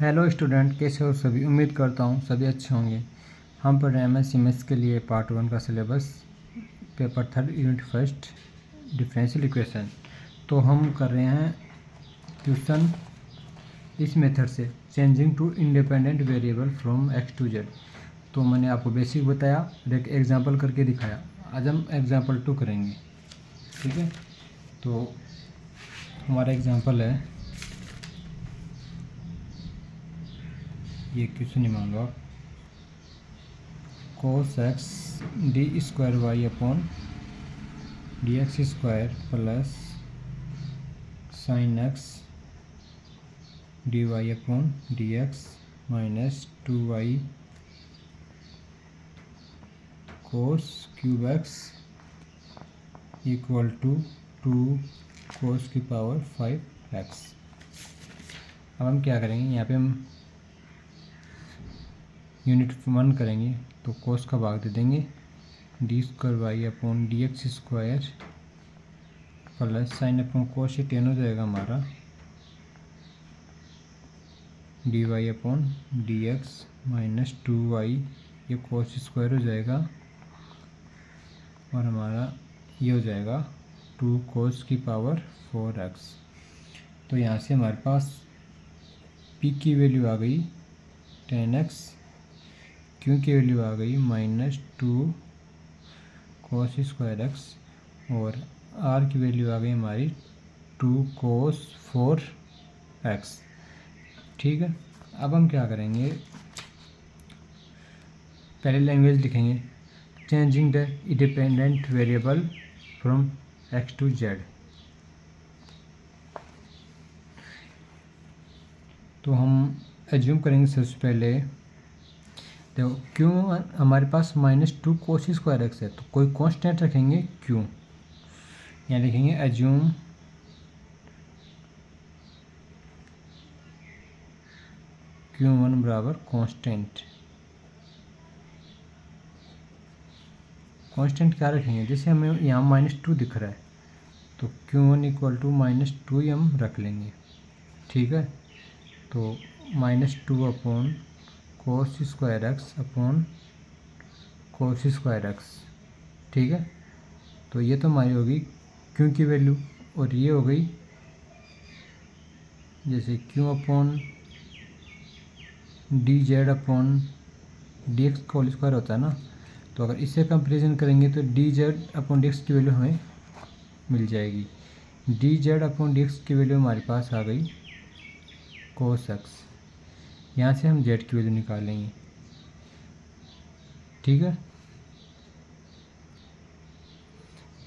Hello student, कैसे हो सभी। उम्मीद करता हूँ सभी अच्छे होंगे। हम पढ़ रहे हैं MS मैथ्स के लिए पार्ट 1 का syllabus, paper 3 unit 1 differential equation. तो हम कर रहे हैं क्वेश्चन इस मेथड से, changing to independent variable from x to z। तो मैंने आपको बेसिक बताया और एक एग्जांपल करके दिखाया। आज हम एग्जांपल 2 करेंगे, ठीक है। तो हमारा एग्जांपल है, ये क्वेश्चन ही मान लो आप, cos x d square y upon d x square plus sine x d y upon d x minus 2y cos cube x equal to 2 cos की पावर 5x। अब हम क्या करेंगे, यहाँ पे हम यूनिट 1 करेंगे तो कोस का भाग दे देंगे, d square y upon d x square plus sine upon cos से टेन हो जाएगा हमारा, d y upon d x minus 2y, ये कोस स्क्वायर हो जाएगा और हमारा ये हो जाएगा 2 कोस की पावर 4x। तो यहाँ से हमारे पास p की वैल्यू आ गई 10x, q की वैल्यू आ गई -2 कोस स्क्वायर x और r की वैल्यू आ गई हमारी 2 कोस 4x, ठीक है। अब हम क्या करेंगे, पहले लैंग्वेज लिखेंगे, changing the independent variable from x to z। तो हम एज्यूम करेंगे सबसे पहले, देखो क्यों हमारे पास -2 कोस स्क्वायर एक्स है, तो कोई कांस्टेंट रखेंगे क्यों, यहाँ लिखेंगे एज्यूम Q1 बराबर कांस्टेंट। कांस्टेंट क्या रखेंगे, जैसे हमें यहाँ -2 दिख रहा है तो Q1 इक्वल टू -2 ही हम रख लेंगे, ठीक है। तो -2 अपॉन कोस स्क्वायर एक्स अपॉन कोस स्क्वायर एक्स, ठीक है। तो ये तो हमारी होगी क्यू की वैल्यू, और ये हो गई जैसे Q upon d z upon d x का होल स्क्वायर होता है ना, तो अगर इससे कंपेरिजन करेंगे तो D z upon d x की वैल्यू हमें मिल जाएगी। D z upon d x की वैल्यू हमारे पास आ गई कोस एक्स, यहाँ से हम जेड की वैल्यू निकालेंगे, ठीक है।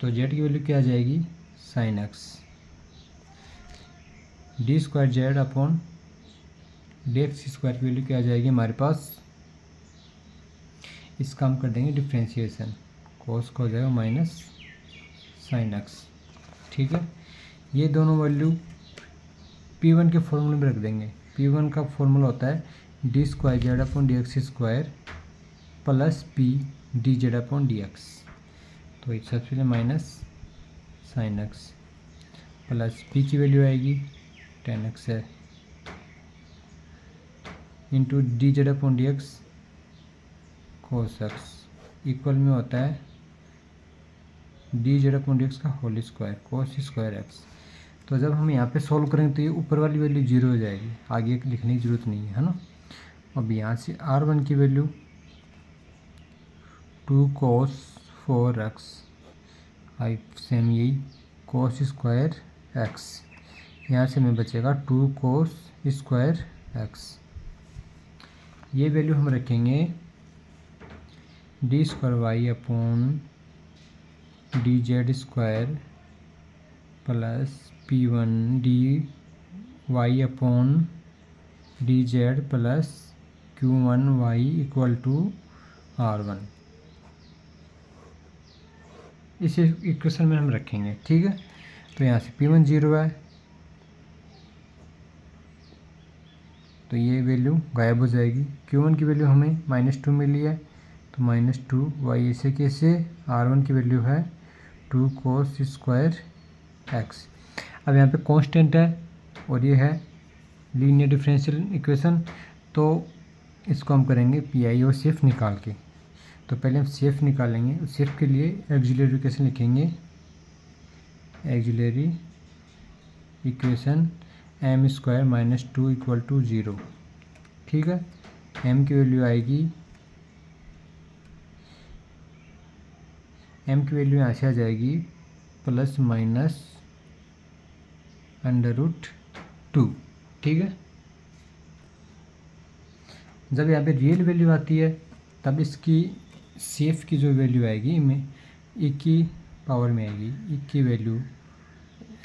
तो जेड की वैल्यू क्या आ जाएगी, sign x, D square z upon d x square की वैल्यू क्या आ जाएगी हमारे पास, इसका हम कर देंगे डिफ्रेंशिएशन, कोस का हो जाएगा माइनस साइन एक्स, ठीक है। ये दोनों वैल्यू P1 के फॉर्मूले में रख देंगे। P1 का फॉर्मूला होता है d square z upon d x square plus p d z upon d x. तो सबसे पहले minus sine x plus p की वैल्यू आएगी 10x है into d z upon d x cos x equal में होता है d z upon d x का whole square cos square x. तो जब हम यहाँ पे सॉल्व करेंगे तो ये ऊपर वाली वैल्यू 0 हो जाएगी, आगे लिखने की ज़रूरत नहीं है ना। अब यहाँ से r1 की वैल्यू 2 कोस 4x, आई सेम यही कोस स्क्वायर एक्स, यहाँ से हमें बचेगा 2 कोस स्क्वायर एक्स। ये वैल्यू हम रखेंगे d square y upon d z square plus P1 d y upon d z plus Q1 y equal to R1, इस इक्वेशन में हम रखेंगे, ठीक है। तो यहाँ से P1 0 है तो ये वैल्यू गायब हो जाएगी। Q1 की वैल्यू हमें -2 मिली है तो -2 वाई ऐसे कैसे, R1 की वैल्यू है 2 कोस स्क्वायर एक्स। अब यहाँ पे कांस्टेंट है और ये है लीनियर डिफरेंशियल इक्वेशन। तो इसको हम करेंगे पी आई और सेफ निकाल के। तो पहले हम सेफ निकालेंगे। सेफ के लिए एक्सिलरी इक्वेशन लिखेंगे, auxiliary equation m square minus 2 equal to 0। ठीक है, एम की वैल्यू आएगी, एम की वैल्यू यहाँ से आ जाएगी प्लस माइनस √2। ठीक है, जब यहाँ पे रियल वैल्यू आती है तब इसकी सेफ की जो वैल्यू आएगी में ई की पावर में आएगी। ई की वैल्यू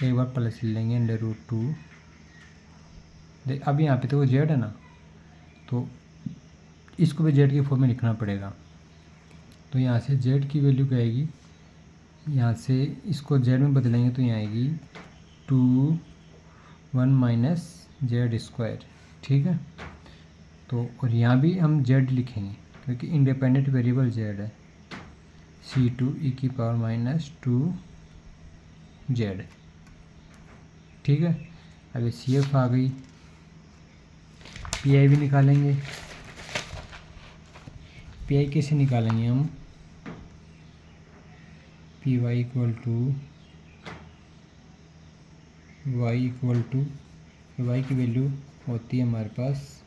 एक बार प्लस ले लेंगे √2। अब यहाँ पे तो वो जेड है ना, तो इसको भी जेड के फॉर्म में लिखना पड़ेगा। तो यहाँ से जेड की वैल्यू क्या आएगी, यहाँ से इसको जेड में बदलेंगे तो यहाँ आएगी 1 माइनस जेड स्क्वायर। ठीक है, तो और यहाँ भी हम जेड लिखेंगे क्योंकि इंडिपेंडेंट वेरिएबल जेड है, C2 e की पावर माइनस 2 जेड। ठीक है, अब ये CF आ गई। PI भी निकालेंगे। PI कैसे निकालेंगे हम, PY equal to y equal to y की वैल्यू होती है हमारे पास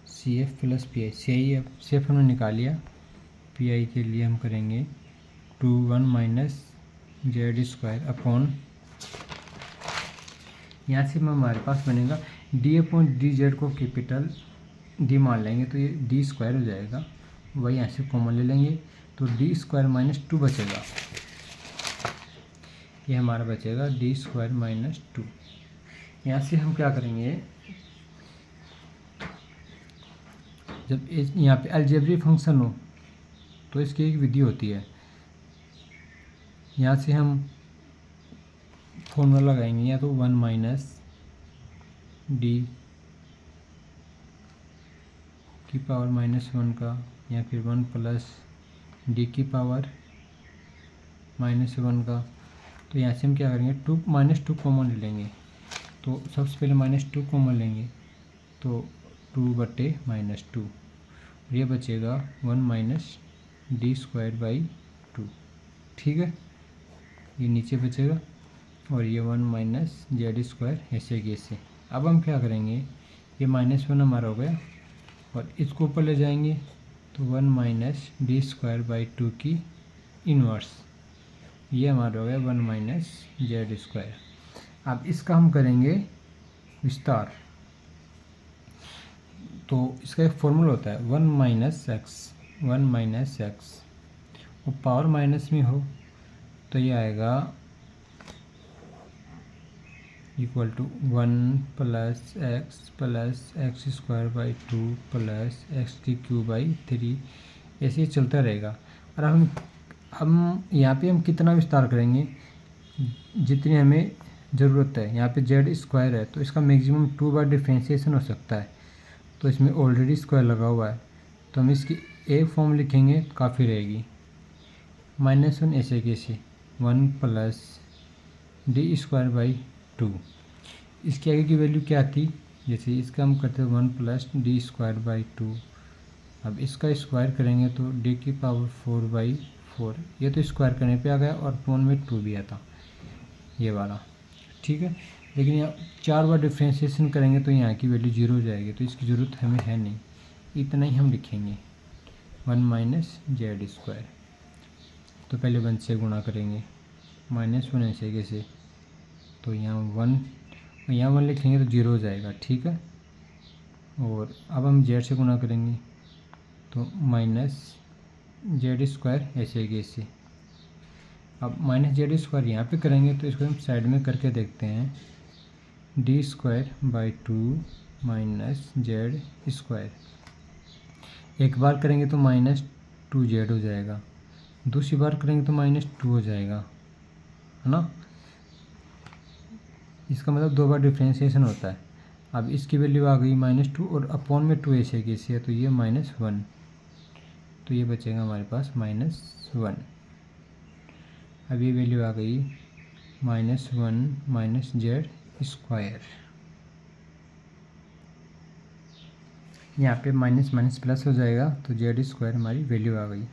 CF प्लस PI। CF हमने निकाल लिया। PI के लिए हम करेंगे 1 माइनस जेड स्क्वायर अपॉन, यहाँ से हमारे पास बनेगा D/dz को कैपिटल D मान लेंगे तो ये D स्क्वायर हो जाएगा। वही यहाँ से कॉमन ले लेंगे तो D स्क्वायर माइनस 2 बचेगा। ये हमारा बचेगा D स्क्वायर माइनस 2। यहाँ से हम क्या करेंगे, जब यहाँ पे अलजेब्रिक फंक्शन हो तो इसकी एक विधि होती है। यहाँ से हम फॉर्मूला लगाएंगे, या तो 1 माइनस D की पावर -1 का, या फिर 1 प्लस D की पावर -1 का। तो यहाँ से हम क्या करेंगे, -2 कॉमन ले लेंगे। तो सबसे पहले -2 कॉमन लेंगे तो 2/-2, ये बचेगा 1 माइनस D स्क्वायर बाई 2। ठीक है, ये नीचे बचेगा और ये 1 माइनस जेड स्क्वायर ऐसे के ऐसे। अब हम क्या करेंगे, ये -1 हमारा हो गया और इसको ऊपर ले जाएंगे तो 1 माइनस D स्क्वायर बाई 2 की इनवर्स, ये हमारा हो गया 1 माइनस जेड स्क्वायर। अब इसका हम करेंगे विस्तार। तो इसका एक फॉर्मूला होता है 1 माइनस एक्स, और पावर माइनस में हो तो ये आएगा equal to 1 plus x square by 2 plus x की क्यूब बाई 3, ऐसे ही चलता रहेगा। और हम यहाँ पे हम कितना विस्तार करेंगे, जितनी हमें ज़रूरत है। यहाँ पे जेड स्क्वायर है तो इसका मैक्सिमम 2 बार डिफ्रेंशिएशन हो सकता है, तो इसमें ऑलरेडी स्क्वायर लगा हुआ है तो हम इसकी एक फॉर्म लिखेंगे काफ़ी रहेगी। -1 ऐसे कैसे 1 प्लस D स्क्वायर बाई 2। इसके आगे की वैल्यू क्या थी, जैसे इसका हम करते हैं 1 प्लस D स्क्वायर बाई 2। अब इसका स्क्वायर करेंगे तो D की पावर 4/4, ये तो स्क्वायर करने पे आ गया और अपॉन में 2 भी आता ये वाला। ठीक है, लेकिन यहाँ 4 बार डिफ्रेंशिएशन करेंगे तो यहाँ की वैल्यू 0 हो जाएगी, तो इसकी ज़रूरत हमें है नहीं, इतना ही हम लिखेंगे 1 माइनस जेड स्क्वायर। तो पहले 1 से गुणा करेंगे, -1 ऐसे कैसे, तो यहाँ 1 लिखेंगे तो 0 हो जाएगा। ठीक है, और अब हम जेड से गुणा करेंगे तो माइनस जेड स्क्वायर ऐसे कैसे। अब माइनस जेड स्क्वायर यहाँ पे करेंगे तो इसको हम साइड में करके देखते हैं, D square by 2 minus Z square. एक बार करेंगे तो -2z हो जाएगा, दूसरी बार करेंगे तो -2 हो जाएगा, है ना। इसका मतलब 2 बार डिफ्रेंशिएशन होता है। अब इसकी वैल्यू आ गई -2 और अपॉन में 2 ऐसे कैसे है, तो ये -1, तो ये बचेगा हमारे पास -1। अब ये वैल्यू आ गई -1 माइनस जेड स्क्वायर। यहाँ पे माइनस माइनस प्लस हो जाएगा तो जेड स्क्वायर हमारी वैल्यू आ गई।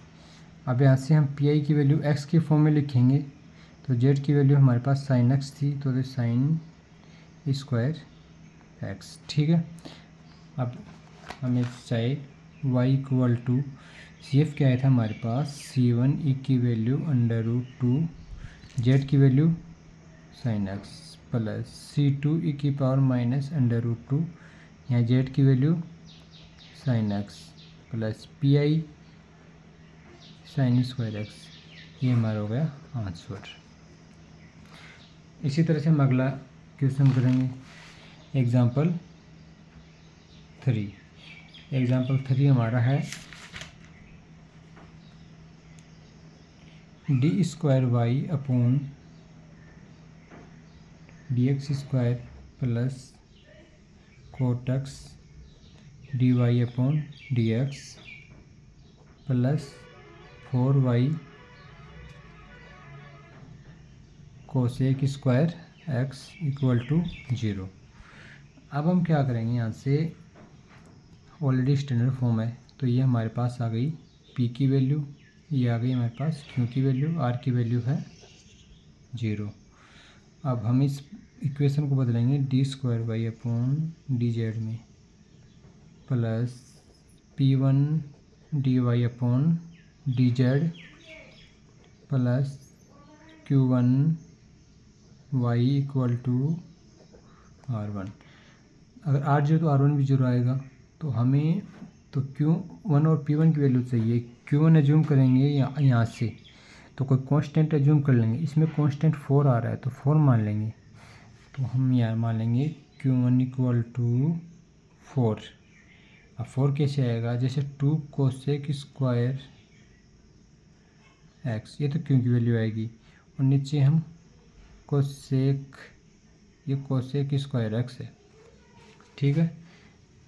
अब यहाँ से हम पी आई की वैल्यू एक्स के फॉर्म में लिखेंगे। तो जेड की वैल्यू हमारे पास साइन एक्स थी, तो साइन स्क्वायर एक्स। ठीक है। अब हमें चाहिए y equal to C F क्या आया था हमारे पास, C1 ई की वैल्यू √2, जेड की value sine x plus C2 e की पावर माइनस √2, यहाँ जेड की value sine x plus pi sine square x. ये हमारा हो गया आंसर। इसी तरह से हम अगला क्वेश्चन करेंगे। एग्जाम्पल 3 हमारा है d square y upon d x square plus cot x d y upon d x plus 4y cosec square x equal to 0। अब हम क्या करेंगे, यहाँ से ऑलरेडी स्टैंडर्ड फॉर्म है तो ये हमारे पास आ गई p की वैल्यू, ये आ गई हमारे पास q की वैल्यू, r की वैल्यू है 0। अब हम इस इक्वेशन को बदलेंगे d square y upon d z में plus p1 d y upon d z plus q1 y equal to r1। अगर r0 तो r1 भी 0 आएगा। तो हमें तो q1 और p1 की वैल्यू चाहिए। q1 एज्यूम करेंगे यहाँ से, तो कोई कांस्टेंट एज्यूम कर लेंगे। इसमें कांस्टेंट 4 आ रहा है तो 4 मान लेंगे। तो हम यहाँ मान लेंगे q1 इक्वल टू 4। अब 4 कैसे आएगा, जैसे 2 कोसेक स्क्वायर एक्स, ये तो q की वैल्यू आएगी, और नीचे हम कोसेक, ये कोसेक स्क्वायर एक्स है। ठीक है,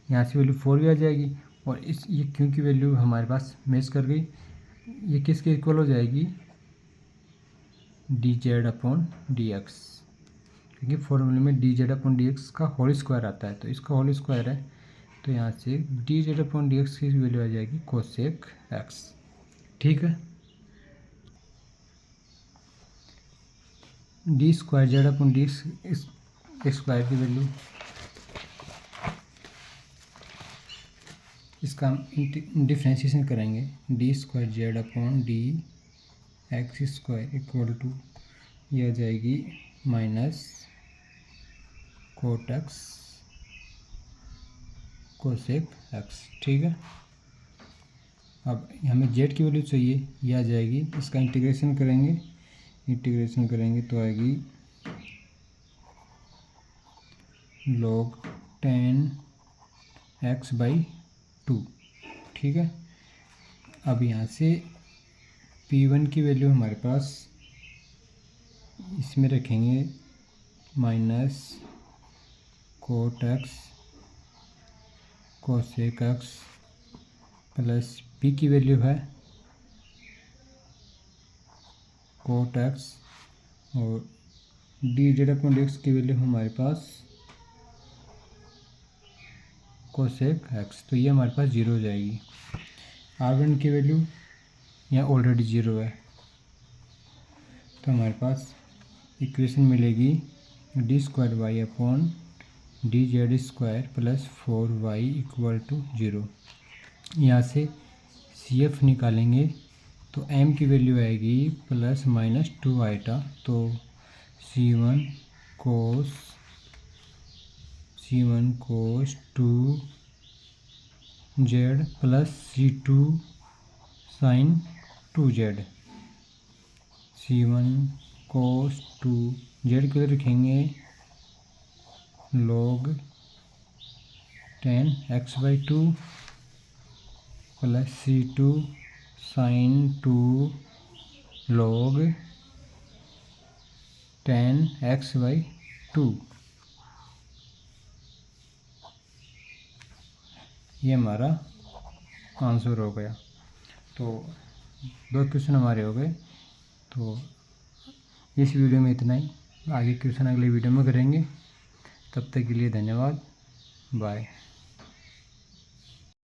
यहाँ से वैल्यू 4 भी आ जाएगी, और इस ये क्यू की वैल्यू हमारे पास मैच कर गई। ये किसके इक्वल हो जाएगी, D z upon d x, क्योंकि फॉर्मूले में D z upon d x का होल स्क्वायर आता है, तो इसका होल स्क्वायर है। तो यहाँ से d z upon d x की वैल्यू आ जाएगी कोसेक एक्स। ठीक है, d square z upon d x square की वैल्यू, इसका हम डिफ्रेंशिएशन करेंगे। D square z upon d x square equal to, ये आ जाएगी minus cot x cosec x. ठीक है, अब हमें जेड की वैल्यू चाहिए, ये आ जाएगी, इसका इंटीग्रेशन करेंगे तो आएगी log 10x/2। ठीक है, अब यहाँ से p1 की वैल्यू हमारे पास इसमें रखेंगे minus cot x cosec x plus p की वैल्यू है कोट एक्स, और D z upon d x की वैल्यू हमारे पास कोसेक एक्स, तो ये हमारे पास 0 हो जाएगी। r1 की वैल्यू यहाँ ऑलरेडी 0 है, तो हमारे पास इक्वेशन मिलेगी d square y upon d z square plus 4y equal to 0। यहाँ से सी एफ निकालेंगे तो m की वैल्यू आएगी प्लस माइनस 2 आइटा, तो C1 कोस 2 Z plus C2 sign 2 Z. C1 कोस 2 जेड के लिए लिखेंगे log 10x/2 plus C2 sign 2 log 10x/2। ये हमारा आंसर हो गया। तो 2 क्वेश्चन हमारे हो गए। तो इस वीडियो में इतना ही। आगे क्वेश्चन अगले वीडियो में करेंगे। तब तक के लिए धन्यवाद। बाय।